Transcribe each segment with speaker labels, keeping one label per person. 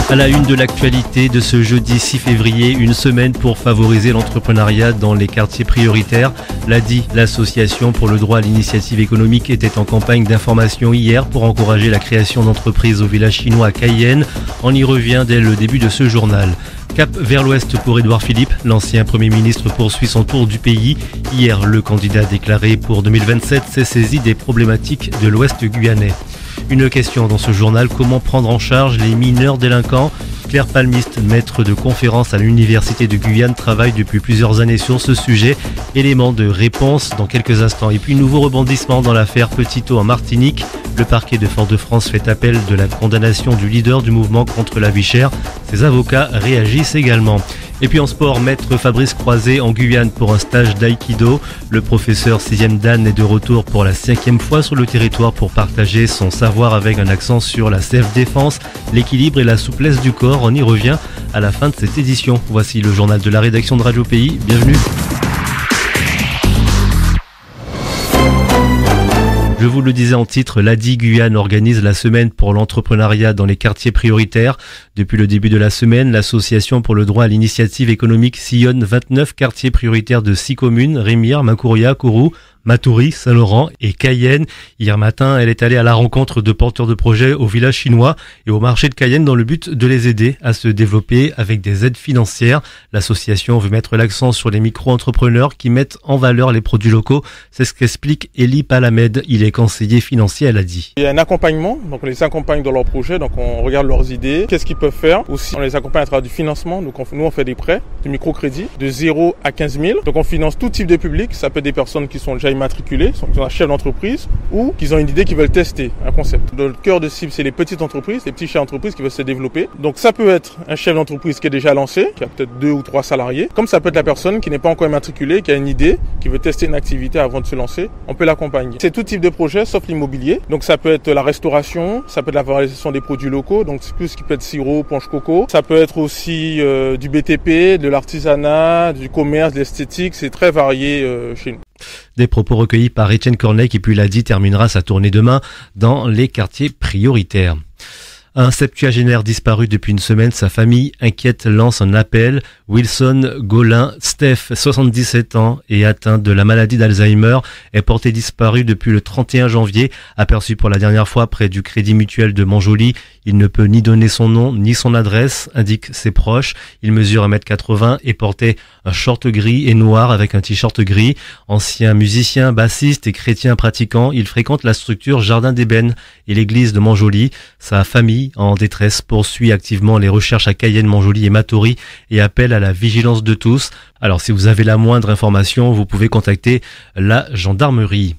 Speaker 1: À la une de l'actualité de ce jeudi 6 février, une semaine pour favoriser l'entrepreneuriat dans les quartiers prioritaires. L'ADI, l'association pour le droit à l'initiative économique, était en campagne d'information hier pour encourager la création d'entreprises au village chinois à Cayenne. On y revient dès le début de ce journal. Cap vers l'ouest pour Édouard Philippe, l'ancien Premier ministre poursuit son tour du pays. Hier, le candidat déclaré pour 2027 s'est saisi des problématiques de l'ouest guyanais. Une question dans ce journal, comment prendre en charge les mineurs délinquants ? Claire Palmiste, maître de conférence à l'Université de Guyane, travaille depuis plusieurs années sur ce sujet. Élément de réponse dans quelques instants. Et puis, nouveau rebondissement dans l'affaire Petitot en Martinique. Le parquet de Fort-de-France fait appel de la condamnation du leader du mouvement contre la vie chère. Ses avocats réagissent également. Et puis en sport, maître Fabrice Croiset en Guyane pour un stage d'aïkido. Le professeur 6e Dan est de retour pour la 5e fois sur le territoire pour partager son savoir avec un accent sur la self-défense, l'équilibre et la souplesse du corps. On y revient à la fin de cette édition. Voici le journal de la rédaction de Radio Pays. Bienvenue. Je vous le disais en titre, l'ADI Guyane organise la semaine pour l'entrepreneuriat dans les quartiers prioritaires. Depuis le début de la semaine, l'association pour le droit à l'initiative économique sillonne 29 quartiers prioritaires de 6 communes, Rémire, Makouria, Kourou, Matoury, Saint-Laurent et Cayenne. Hier matin, elle est allée à la rencontre de porteurs de projets au village chinois et au marché de Cayenne dans le but de les aider à se développer avec des aides financières. L'association veut mettre l'accent sur les micro-entrepreneurs qui mettent en valeur les produits locaux. C'est ce qu'explique Elie Palamed. Il est conseiller financier à l'ADI.
Speaker 2: Il y a un accompagnement, donc on les accompagne dans leurs projets, donc on regarde leurs idées, qu'est-ce qu'ils peuvent faire. Aussi, on les accompagne à travers du financement, donc nous on fait des prêts, du microcrédit, de 0 à 15 000. Donc on finance tout type de public, ça peut être des personnes qui sont déjà immatriculés, qui sont un chef d'entreprise ou qui ont une idée, qui veulent tester un concept. Le cœur de cible, c'est les petites entreprises, les petits chefs d'entreprise qui veulent se développer. Donc ça peut être un chef d'entreprise qui est déjà lancé, qui a peut-être 2 ou 3 salariés, comme ça peut être la personne qui n'est pas encore immatriculée, qui a une idée, qui veut tester une activité avant de se lancer. On peut l'accompagner. C'est tout type de projet, sauf l'immobilier. Donc ça peut être la restauration, ça peut être la valorisation des produits locaux, donc c'est plus ce qui peut être sirop, punch coco. Ça peut être aussi du BTP, de l'artisanat, du commerce, de l'esthétique. C'est très varié chez nous.
Speaker 1: Des propos recueillis par Étienne Cornet qui puis l'ADI terminera sa tournée demain dans les quartiers prioritaires. Un septuagénaire disparu depuis une semaine, sa famille inquiète lance un appel. Wilson Golin, Steph, 77 ans et atteint de la maladie d'Alzheimer, est porté disparu depuis le 31 janvier. Aperçu pour la dernière fois près du Crédit Mutuel de Montjoly, il ne peut ni donner son nom ni son adresse, indiquent ses proches. Il mesure 1m80 et portait un short gris et noir avec un t-shirt gris. Ancien musicien, bassiste et chrétien pratiquant, il fréquente la structure Jardin d'Ébène et l'église de Montjoly. Sa famille, en détresse, poursuit activement les recherches à Cayenne, Montjoly et Matoury et appelle à la vigilance de tous. Alors si vous avez la moindre information, vous pouvez contacter la gendarmerie.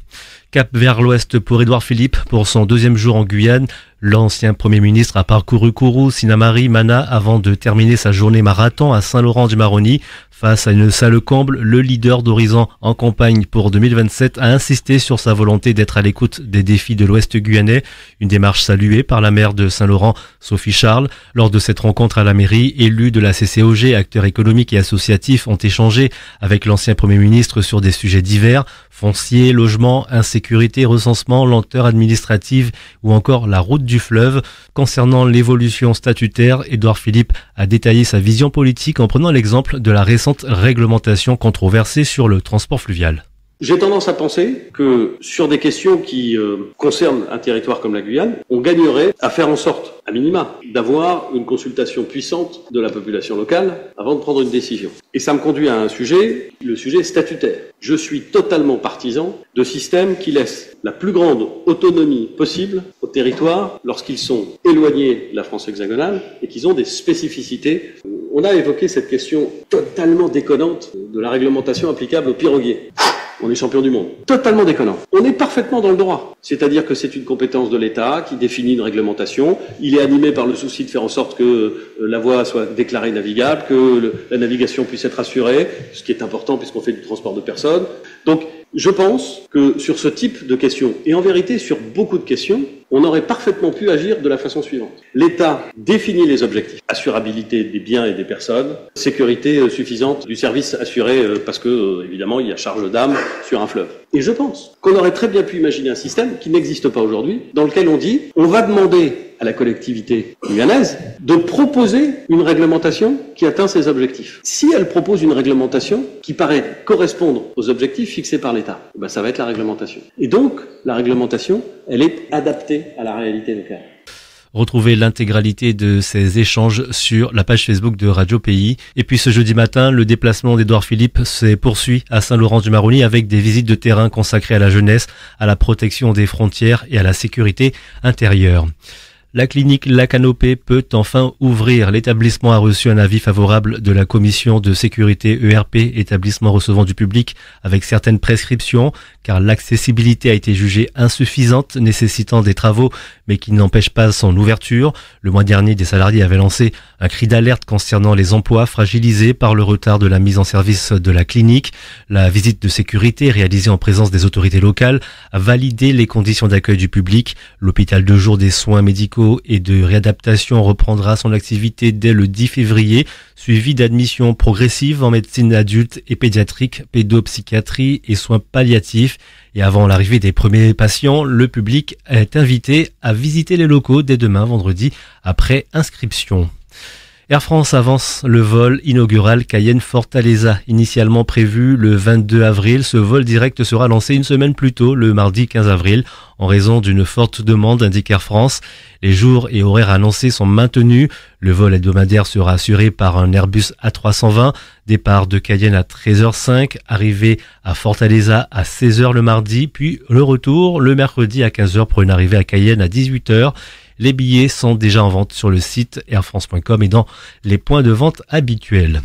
Speaker 1: Cap vers l'ouest pour Édouard Philippe pour son 2e jour en Guyane. L'ancien Premier ministre a parcouru Kourou, Sinamari, Mana avant de terminer sa journée marathon à Saint-Laurent-du-Maroni. Face à une salle comble, le leader d'Horizon en campagne pour 2027 a insisté sur sa volonté d'être à l'écoute des défis de l'Ouest guyanais. Une démarche saluée par la maire de Saint-Laurent, Sophie Charles. Lors de cette rencontre à la mairie, élus de la CCOG, acteurs économiques et associatifs ont échangé avec l'ancien Premier ministre sur des sujets divers, foncier, logement, insécurité, recensement, lenteur administrative ou encore la route du fleuve. Concernant l'évolution statutaire, Édouard Philippe a détaillé sa vision politique en prenant l'exemple de la récente réglementation controversée sur le transport fluvial.
Speaker 3: J'ai tendance à penser que sur des questions qui concernent un territoire comme la Guyane, on gagnerait à faire en sorte, à minima, d'avoir une consultation puissante de la population locale avant de prendre une décision. Et ça me conduit à un sujet, le sujet statutaire. Je suis totalement partisan de systèmes qui laissent la plus grande autonomie possible aux territoires lorsqu'ils sont éloignés de la France hexagonale et qu'ils ont des spécificités. On a évoqué cette question totalement déconnante de la réglementation applicable aux piroguiers. On est champion du monde. Totalement déconnant. On est parfaitement dans le droit. C'est-à-dire que c'est une compétence de l'État qui définit une réglementation. Il est animé par le souci de faire en sorte que la voie soit déclarée navigable, que la navigation puisse être assurée, ce qui est important puisqu'on fait du transport de personnes. Donc, je pense que sur ce type de questions, et en vérité sur beaucoup de questions, on aurait parfaitement pu agir de la façon suivante. L'État définit les objectifs. Assurabilité des biens et des personnes, sécurité suffisante du service assuré parce que, évidemment, il y a charge d'âme sur un fleuve. Et je pense qu'on aurait très bien pu imaginer un système qui n'existe pas aujourd'hui, dans lequel on dit on va demander à la collectivité guyanaise de proposer une réglementation qui atteint ses objectifs. Si elle propose une réglementation qui paraît correspondre aux objectifs fixés par l'État, ça va être la réglementation. Et donc, la réglementation, elle est adaptée à la réalité locale.
Speaker 1: Retrouvez l'intégralité de ces échanges sur la page Facebook de Radio Pays. Et puis ce jeudi matin, le déplacement d'Édouard Philippe se poursuit à Saint-Laurent-du-Maroni avec des visites de terrain consacrées à la jeunesse, à la protection des frontières et à la sécurité intérieure. La clinique La Canopée peut enfin ouvrir. L'établissement a reçu un avis favorable de la commission de sécurité ERP, établissement recevant du public avec certaines prescriptions, car l'accessibilité a été jugée insuffisante, nécessitant des travaux, mais qui n'empêchent pas son ouverture. Le mois dernier, des salariés avaient lancé un cri d'alerte concernant les emplois fragilisés par le retard de la mise en service de la clinique. La visite de sécurité, réalisée en présence des autorités locales, a validé les conditions d'accueil du public. L'hôpital de jour des soins médicaux et de réadaptation reprendra son activité dès le 10 février, suivi d'admission progressive en médecine adulte et pédiatrique, pédopsychiatrie et soins palliatifs. Et avant l'arrivée des premiers patients, le public est invité à visiter les locaux dès demain, vendredi, après inscription. Air France avance le vol inaugural Cayenne-Fortaleza. Initialement prévu le 22 avril, ce vol direct sera lancé une semaine plus tôt, le mardi 15 avril, en raison d'une forte demande, indique Air France. Les jours et horaires annoncés sont maintenus. Le vol hebdomadaire sera assuré par un Airbus A320, départ de Cayenne à 13h05, arrivée à Fortaleza à 16h le mardi, puis le retour le mercredi à 15h pour une arrivée à Cayenne à 18h. Les billets sont déjà en vente sur le site airfrance.com et dans les points de vente habituels.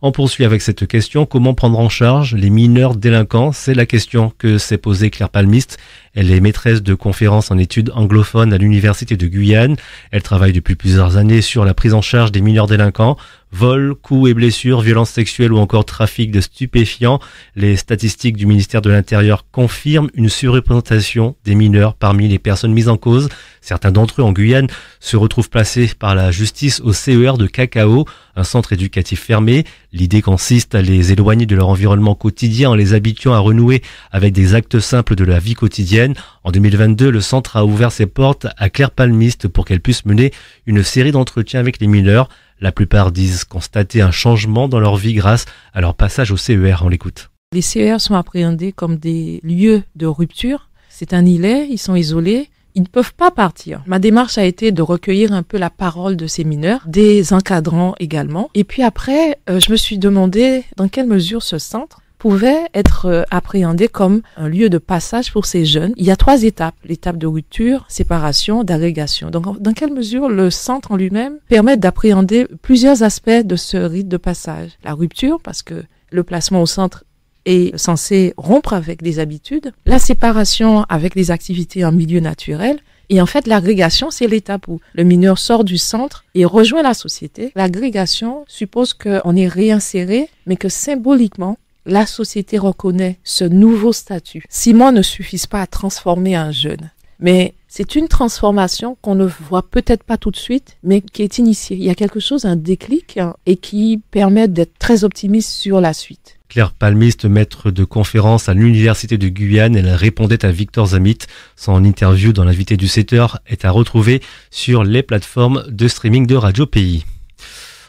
Speaker 1: On poursuit avec cette question, comment prendre en charge les mineurs délinquants? C'est la question que s'est posée Claire Palmiste. Elle est maîtresse de conférences en études anglophones à l'Université de Guyane. Elle travaille depuis plusieurs années sur la prise en charge des mineurs délinquants. Vols, coups et blessures, violences sexuelles ou encore trafic de stupéfiants. Les statistiques du ministère de l'Intérieur confirment une surreprésentation des mineurs parmi les personnes mises en cause. Certains d'entre eux en Guyane se retrouvent placés par la justice au CER de Cacao, un centre éducatif fermé. L'idée consiste à les éloigner de leur environnement quotidien en les habituant à renouer avec des actes simples de la vie quotidienne. En 2022, le centre a ouvert ses portes à Claire Palmiste pour qu'elle puisse mener une série d'entretiens avec les mineurs. La plupart disent constater un changement dans leur vie grâce à leur passage au CER. On l'écoute.
Speaker 4: Les CER sont appréhendés comme des lieux de rupture. C'est un îlet, ils sont isolés. Ils ne peuvent pas partir. Ma démarche a été de recueillir un peu la parole de ces mineurs, des encadrants également. Et puis après, je me suis demandé dans quelle mesure ce centre pouvait être appréhendé comme un lieu de passage pour ces jeunes. Il y a 3 étapes. L'étape de rupture, séparation, d'agrégation. Donc, dans quelle mesure le centre en lui-même permet d'appréhender plusieurs aspects de ce rite de passage? La rupture, parce que le placement au centre est censé rompre avec des habitudes. La séparation avec les activités en milieu naturel. Et en fait, l'agrégation, c'est l'étape où le mineur sort du centre et rejoint la société. L'agrégation suppose qu'on est réinséré, mais que symboliquement, la société reconnaît ce nouveau statut. 6 mois ne suffisent pas à transformer un jeune. Mais c'est une transformation qu'on ne voit peut-être pas tout de suite, mais qui est initiée. Il y a quelque chose, un déclic, et qui permet d'être très optimiste sur la suite.
Speaker 1: Claire Palmiste, maître de conférence à l'Université de Guyane, elle répondait à Victor Zamit. Son interview dans l'invité du 7h est à retrouver sur les plateformes de streaming de Radio Pays.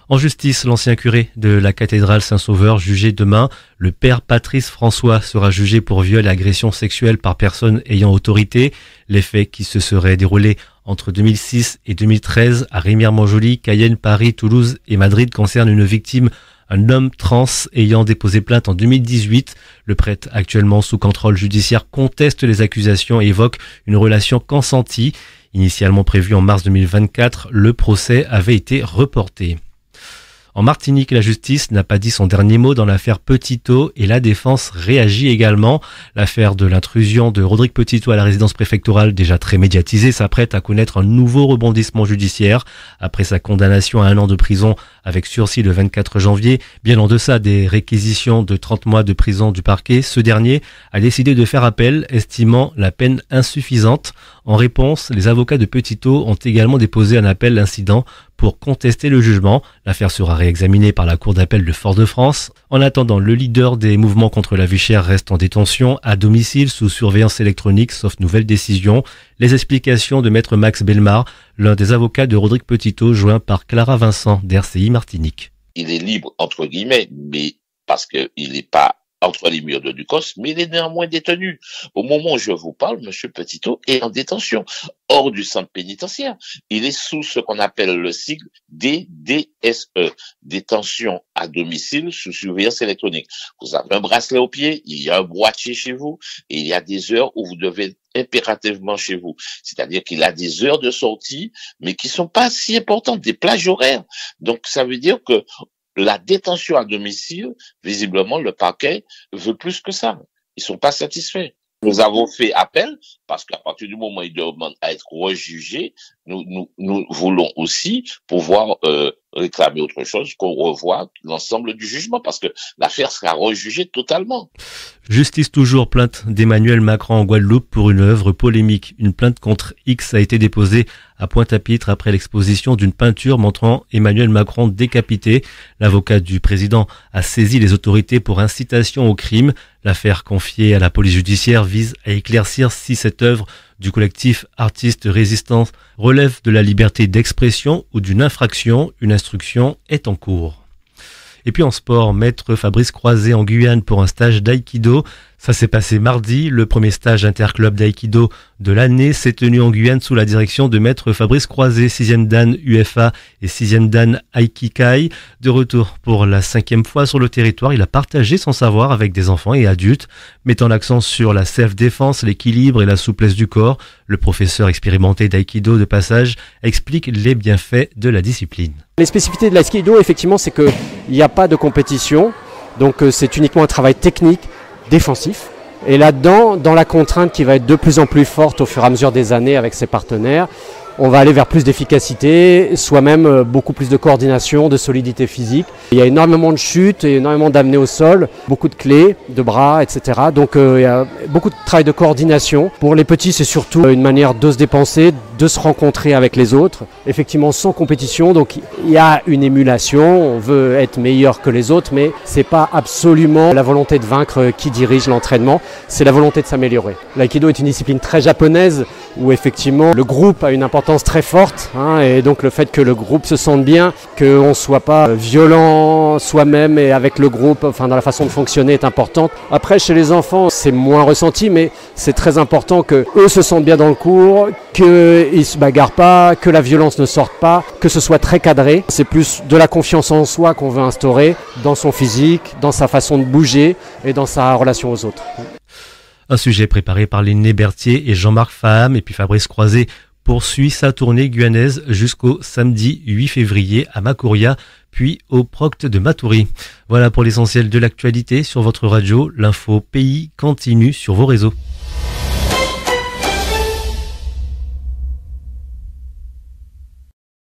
Speaker 1: En justice, l'ancien curé de la cathédrale Saint-Sauveur jugé demain. Le père Patrice François sera jugé pour viol et agression sexuelle par personne ayant autorité. Les faits qui se seraient déroulés entre 2006 et 2013 à Remire-Montjoly, Cayenne, Paris, Toulouse et Madrid concernent une victime, un homme trans ayant déposé plainte en 2018. Le prêtre, actuellement sous contrôle judiciaire, conteste les accusations et évoque une relation consentie. Initialement prévue en mars 2024, le procès avait été reporté. En Martinique, la justice n'a pas dit son dernier mot dans l'affaire Petitot et la défense réagit également. L'affaire de l'intrusion de Rodrigue Petitot à la résidence préfectorale, déjà très médiatisée, s'apprête à connaître un nouveau rebondissement judiciaire. Après sa condamnation à 1 an de prison avec sursis le 24 janvier, bien en deçà des réquisitions de 30 mois de prison du parquet, ce dernier a décidé de faire appel, estimant la peine insuffisante. En réponse, les avocats de Petitot ont également déposé un appel d'incident pour contester le jugement. L'affaire sera réexaminée par la Cour d'appel de Fort-de-France. En attendant, le leader des mouvements contre la vie chère reste en détention à domicile sous surveillance électronique, sauf nouvelle décision. Les explications de maître Max Bellemare, l'un des avocats de Rodrigue Petitot, joint par Clara Vincent d'RCI Martinique.
Speaker 5: Il est libre, entre guillemets, mais parce qu'il n'est pas entre les murs de Ducos, mais il est néanmoins détenu. Au moment où je vous parle, monsieur Petitot est en détention, hors du centre pénitentiaire. Il est sous ce qu'on appelle le sigle DDSE, détention à domicile sous surveillance électronique. Vous avez un bracelet au pied, il y a un boîtier chez vous, et il y a des heures où vous devez être impérativement chez vous. C'est-à-dire qu'il a des heures de sortie, mais qui sont pas si importantes, des plages horaires. Donc, ça veut dire que la détention à domicile, visiblement, le parquet veut plus que ça. Ils sont pas satisfaits. Nous avons fait appel parce qu'à partir du moment où ils demandent à être rejugés, nous voulons aussi pouvoir réclamer autre chose, qu'on revoie l'ensemble du jugement parce que l'affaire sera rejugée totalement.
Speaker 1: Justice toujours, plainte d'Emmanuel Macron en Guadeloupe pour une œuvre polémique. Une plainte contre X a été déposée à Pointe-à-Pitre après l'exposition d'une peinture montrant Emmanuel Macron décapité. L'avocat du président a saisi les autorités pour incitation au crime. L'affaire confiée à la police judiciaire vise à éclaircir si cette œuvre du collectif Artistes Résistance relève de la liberté d'expression ou d'une infraction. Une instruction est en cours. Et puis en sport, maître Fabrice Croiset en Guyane pour un stage d'aïkido. Ça s'est passé mardi. Le premier stage interclub d'aïkido de l'année s'est tenu en Guyane sous la direction de maître Fabrice Croiset, 6e dan UFA et 6e dan Aikikai. De retour pour la 5e fois sur le territoire, il a partagé son savoir avec des enfants et adultes, mettant l'accent sur la self-défense, l'équilibre et la souplesse du corps. Le professeur expérimenté d'aïkido de passage explique les bienfaits de la discipline.
Speaker 6: Les spécificités de l'aïkido, effectivement, c'est qu'il n'y a pas de compétition, donc c'est uniquement un travail technique, défensif. Et là-dedans, dans la contrainte qui va être de plus en plus forte au fur et à mesure des années avec ses partenaires, on va aller vers plus d'efficacité, soit même beaucoup plus de coordination, de solidité physique. Il y a énormément de chutes et énormément d'amenées au sol, beaucoup de clés, de bras, etc. Donc il y a beaucoup de travail de coordination. Pour les petits, c'est surtout une manière de se dépenser, de se rencontrer avec les autres. Effectivement, sans compétition, donc il y a une émulation, on veut être meilleur que les autres, mais c'est pas absolument la volonté de vaincre qui dirige l'entraînement, c'est la volonté de s'améliorer. L'aïkido est une discipline très japonaise où effectivement le groupe a une importance très forte, et donc le fait que le groupe se sente bien, qu'on ne soit pas violent soi-même et avec le groupe, enfin dans la façon de fonctionner est importante. Après chez les enfants c'est moins ressenti, mais c'est très important que eux se sentent bien dans le cours, qu'ils ne se bagarrent pas, que la violence ne sorte pas, que ce soit très cadré. C'est plus de la confiance en soi qu'on veut instaurer dans son physique, dans sa façon de bouger et dans sa relation aux autres.
Speaker 1: Un sujet préparé par Linné Berthier et Jean-Marc Faham, et puis Fabrice Croiset poursuit sa tournée guyanaise jusqu'au samedi 8 février à Makouria, puis au Procte de Matoury. Voilà pour l'essentiel de l'actualité sur votre radio. L'info pays continue sur vos réseaux.